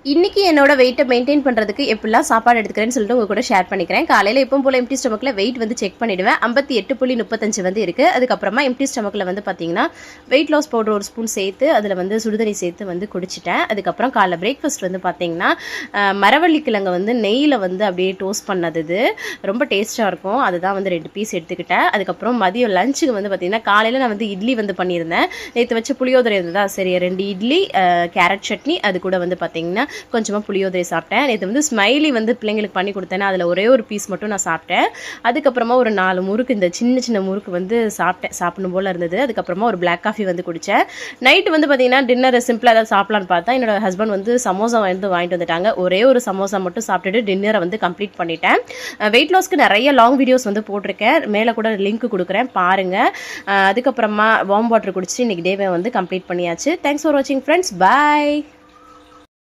இன்னைக்கு என்னோட வெயிட்டை மெயின்டைன் பண்ணுறதுக்கு எப்படிலாம் சாப்பாடு எடுத்துக்கிறேன்னு சொல்லிட்டு உங்க கூட ஷேர் பண்ணிக்கிறேன். காலையில் எப்பவும் போல எம்டி ஸ்டமக்கில் வெயிட் வந்து செக் பண்ணிவிடுவேன். 58.35 வந்து இருக்குது. அதுக்கப்புறமா எம்டி ஸ்டமக்கில் வந்து பார்த்தீங்கன்னா வெயிட் லாஸ் பவுடர் ஒரு ஸ்பூன் சேர்த்து அதில் வந்து சுடுதண்ணி சேர்த்து வந்து குடிச்சிட்டேன். அதுக்கப்புறம் காலைல பிரேக்ஃபாஸ்ட் வந்து பார்த்தீங்கன்னா மரவள்ளி கிழங்கு வந்து நெய்யில் வந்து அப்படியே டோஸ்ட் பண்ணது, இது ரொம்ப டேஸ்ட்டாக இருக்கும். அதுதான் வந்து 2 பீஸ் எடுத்துக்கிட்டேன். அதுக்கப்புறம் மதியம் லஞ்சுக்கு வந்து பார்த்தீங்கன்னா காலையில் நான் வந்து இட்லி வந்து பண்ணியிருந்தேன். நேற்று வச்ச புளியோதரை இருந்ததா, சரி 2 இட்லி, கேரட் சட்னி, அது கூட வந்து பார்த்தீங்கன்னா கொஞ்சமாக புளியோதரை சாப்பிட்டேன். நேற்று வந்து ஸ்மைலி வந்து பிள்ளைங்களுக்கு பண்ணி கொடுத்தேன்னா அதில் ஒரே ஒரு பீஸ் மட்டும் நான் சாப்பிட்டேன். அதுக்கப்புறமா ஒரு 4 முறுக்கு, இந்த சின்ன சின்ன முறுக்கு வந்து சாப்பிடணும் போல் இருந்தது. அதுக்கப்புறமா ஒரு பிளாக் காஃபி வந்து குடித்தேன். நைட்டு வந்து பார்த்தீங்கன்னா டின்னர் சிம்பிளாக ஏதாவது சாப்பிட்லான்னு பார்த்தா என்னோட ஹஸ்பண்ட் வந்து சமோசா வாங்கிட்டு வந்துட்டாங்க. ஒரே ஒரு சமோசா மட்டும் சாப்பிட்டுட்டு டின்னரை வந்து கம்ப்ளீட் பண்ணிட்டேன். வெயிட் லாஸ்க்கு நிறைய லாங் வீடியோஸ் வந்து போட்டிருக்கேன். மேலே கூட லிங்க் கொடுக்குறேன், பாருங்கள். அதுக்கப்புறமா வார்ம் வாட்டர் குடிச்சு இன்றைக்கி டேவை வந்து கம்ப்ளீட் பண்ணியாச்சு. தேங்க்ஸ் ஃபார் வாட்சிங் ஃப்ரெண்ட்ஸ். பாய்.